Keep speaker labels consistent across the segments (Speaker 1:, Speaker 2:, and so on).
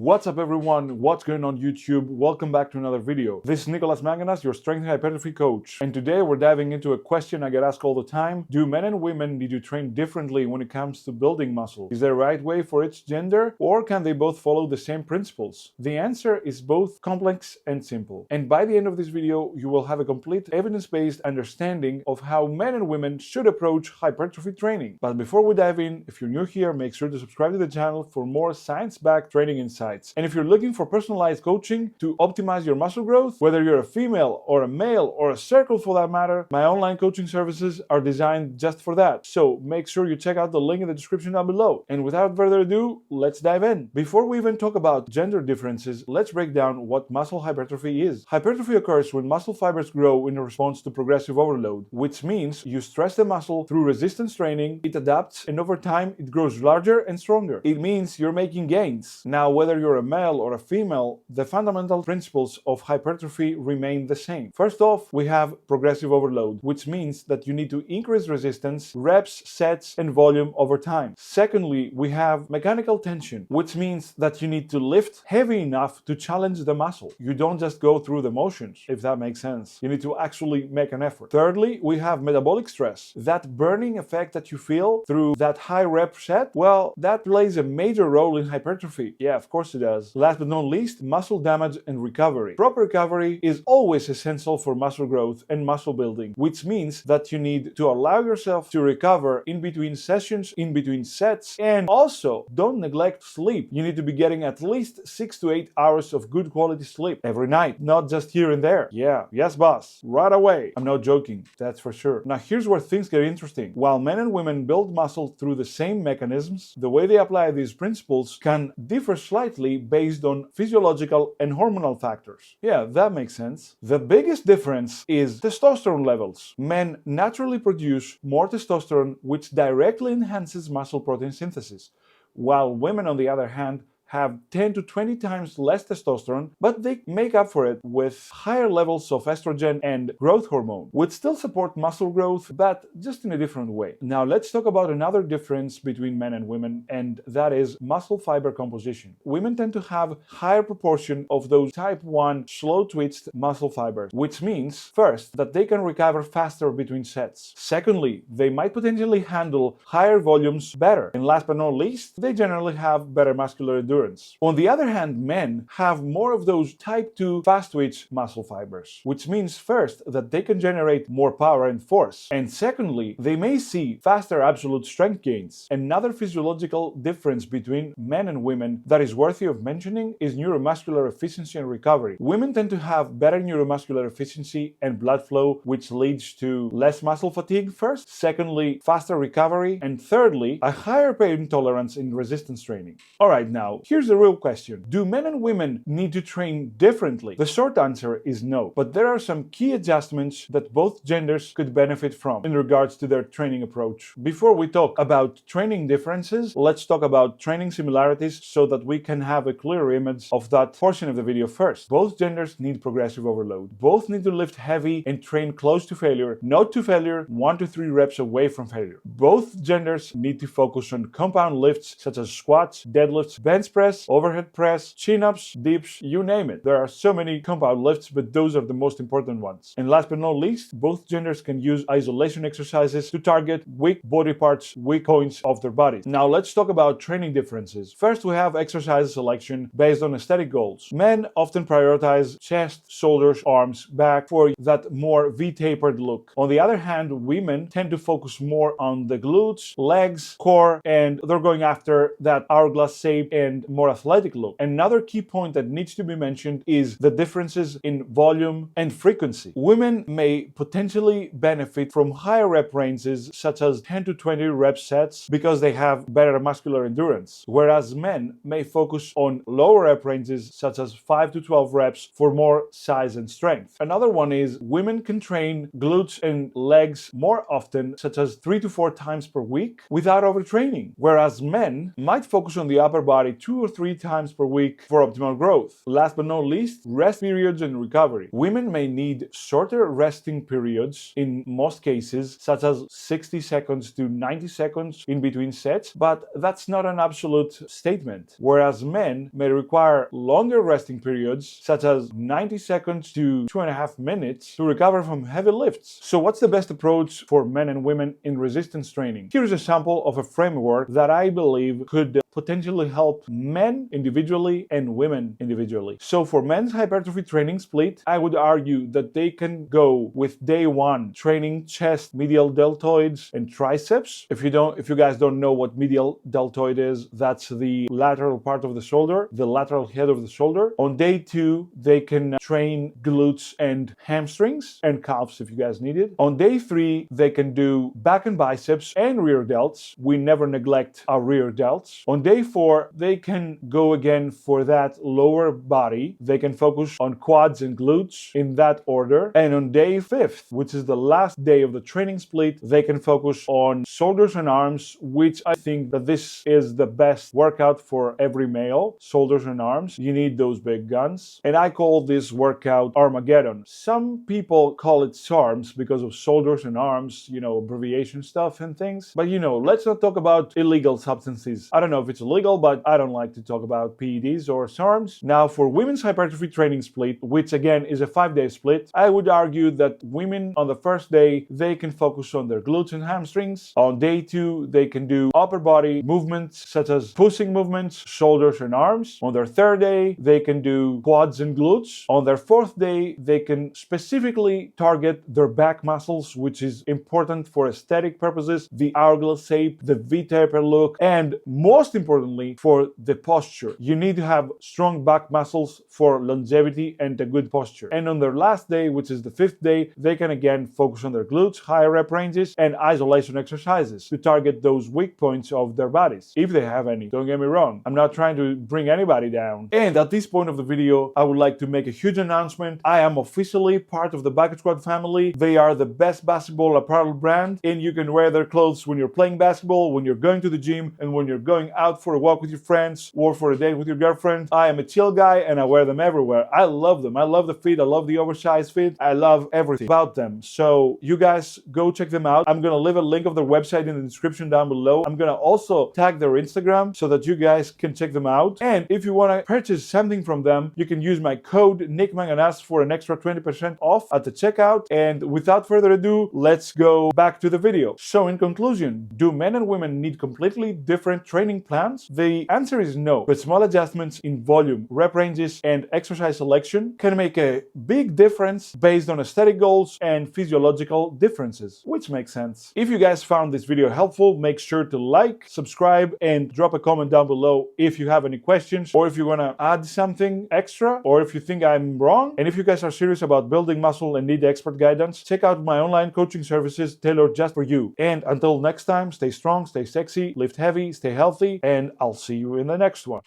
Speaker 1: What's up everyone, what's going on YouTube? Welcome back to another video. This is Nicolas Manganas, your strength and hypertrophy coach. And today we're diving into a question I get asked all the time. Do men and women need to train differently when it comes to building muscle? Is there a right way for each gender, or can they both follow the same principles? The answer is both complex and simple. And by the end of this video, you will have a complete evidence-based understanding of how men and women should approach hypertrophy training. But before we dive in, if you're new here, make sure to subscribe to the channel for more science-backed training insights. And if you're looking for personalized coaching to optimize your muscle growth, whether you're a female or a male or a circle for that matter, my online coaching services are designed just for that. So make sure you check out the link in the description down below. And without further ado, let's dive in. Before we even talk about gender differences, let's break down what muscle hypertrophy is. Hypertrophy occurs when muscle fibers grow in response to progressive overload, which means you stress the muscle through resistance training, it adapts, and over time it grows larger and stronger. It means you're making gains. Now, whether you're a male or a female, the fundamental principles of hypertrophy remain the same. First off, we have progressive overload, which means that you need to increase resistance, reps, sets, and volume over time. Secondly, we have mechanical tension, which means that you need to lift heavy enough to challenge the muscle. You don't just go through the motions, if that makes sense. You need to actually make an effort. Thirdly, we have metabolic stress. That burning effect that you feel through that high rep set, well, that plays a major role in hypertrophy. Yeah, of course it does. Last but not least, muscle damage and recovery. Proper recovery is always essential for muscle growth and muscle building, which means that you need to allow yourself to recover in between sessions, in between sets, and also don't neglect sleep. You need to be getting at least 6 to 8 hours of good quality sleep every night, not just here and there. Yeah, yes boss, right away. I'm not joking, that's for sure. Now here's where things get interesting. While men and women build muscle through the same mechanisms, the way they apply these principles can differ slightly based on physiological and hormonal factors. Yeah, that makes sense. The biggest difference is testosterone levels. Men naturally produce more testosterone, which directly enhances muscle protein synthesis, while women, on the other hand, have 10 to 20 times less testosterone, but they make up for it with higher levels of estrogen and growth hormone, which still support muscle growth, but just in a different way. Now let's talk about another difference between men and women, and that is muscle fiber composition. Women tend to have higher proportion of those type 1 slow-twitched muscle fibers, which means, first, that they can recover faster between sets. Secondly, they might potentially handle higher volumes better. And last but not least, they generally have better muscular endurance. On the other hand, men have more of those type 2 fast-twitch muscle fibers, which means first that they can generate more power and force, and secondly, they may see faster absolute strength gains. Another physiological difference between men and women that is worthy of mentioning is neuromuscular efficiency and recovery. Women tend to have better neuromuscular efficiency and blood flow, which leads to less muscle fatigue first, secondly, faster recovery, and thirdly, a higher pain tolerance in resistance training. Alright, now, here's the real question. Do men and women need to train differently? The short answer is no, but there are some key adjustments that both genders could benefit from in regards to their training approach. Before we talk about training differences, let's talk about training similarities so that we can have a clear image of that portion of the video first. Both genders need progressive overload. Both need to lift heavy and train close to failure, not to failure, 1 to 3 reps away from failure. Both genders need to focus on compound lifts such as squats, deadlifts, bench press, overhead press, chin-ups, dips, you name it. There are so many compound lifts, but those are the most important ones. And last but not least, both genders can use isolation exercises to target weak body parts, weak points of their bodies. Now let's talk about training differences. First, we have exercise selection based on aesthetic goals. Men often prioritize chest, shoulders, arms, back for that more V-tapered look. On the other hand, women tend to focus more on the glutes, legs, core, and they're going after that hourglass shape and more athletic look. Another key point that needs to be mentioned is the differences in volume and frequency. Women may potentially benefit from higher rep ranges such as 10 to 20 rep sets because they have better muscular endurance, whereas men may focus on lower rep ranges such as 5 to 12 reps for more size and strength. Another one is women can train glutes and legs more often, such as 3 to 4 times per week without overtraining, whereas men might focus on the upper body 2 2 or 3 times per week for optimal growth. Last but not least, rest periods and recovery. Women may need shorter resting periods in most cases, such as 60 seconds to 90 seconds in between sets, but that's not an absolute statement. Whereas men may require longer resting periods, such as 90 seconds to 2.5 minutes, to recover from heavy lifts. So what's the best approach for men and women in resistance training? Here's a sample of a framework that I believe could potentially help men individually and women individually. So for men's hypertrophy training split, I would argue that they can go with day 1 training chest, medial deltoids, and triceps. If you guys don't know what medial deltoid is, that's the lateral part of the shoulder, the lateral head of the shoulder. On day 2, they can train glutes and hamstrings and calves if you guys need it. On day 3, they can do back and biceps and rear delts. We never neglect our rear delts. On day 4, they can go again for that lower body. They can focus on quads and glutes in that order. And on day 5th, which is the last day of the training split, they can focus on shoulders and arms, which I think that this is the best workout for every male. Shoulders and arms, you need those big guns. And I call this workout Armageddon. Some people call it SARMs because of shoulders and arms, abbreviation stuff and things. But let's not talk about illegal substances. I don't know if it's illegal, but I don't like to talk about PEDs or SARMs. Now, for women's hypertrophy training split, which again is a 5-day split, I would argue that women on the first day, they can focus on their glutes and hamstrings. On day 2, they can do upper body movements such as pushing movements, shoulders and arms. On their 3rd day, they can do quads and glutes. On their 4th day, they can specifically target their back muscles, which is important for aesthetic purposes, the hourglass shape, the V-taper look, and most importantly, for the posture. You need to have strong back muscles for longevity and a good posture. And on their last day, which is the 5th day, they can again focus on their glutes, higher rep ranges, and isolation exercises to target those weak points of their bodies, if they have any. Don't get me wrong, I'm not trying to bring anybody down. And at this point of the video, I would like to make a huge announcement. I am officially part of the Bucket Squad family. They are the best basketball apparel brand, and you can wear their clothes when you're playing basketball, when you're going to the gym, and when you're going out for a walk with your friends or for a date with your girlfriend. I am a chill guy and I wear them everywhere. I love them. I love the fit. I love the oversized fit. I love everything about them. So you guys go check them out. I'm going to leave a link of their website in the description down below. I'm going to also tag their Instagram so that you guys can check them out. And if you want to purchase something from them, you can use my code NICMANGANAS for an extra 20% off at the checkout. And without further ado, let's go back to the video. So in conclusion, do men and women need completely different training plans? The answer is no, but small adjustments in volume, rep ranges, and exercise selection can make a big difference based on aesthetic goals and physiological differences, which makes sense. If you guys found this video helpful, make sure to like, subscribe, and drop a comment down below if you have any questions, or if you want to add something extra, or if you think I'm wrong. And if you guys are serious about building muscle and need expert guidance, check out my online coaching services tailored just for you. And until next time, stay strong, stay sexy, lift heavy, stay healthy, and I'll see you in the next one.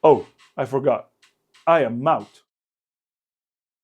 Speaker 1: Oh, I forgot. I am out.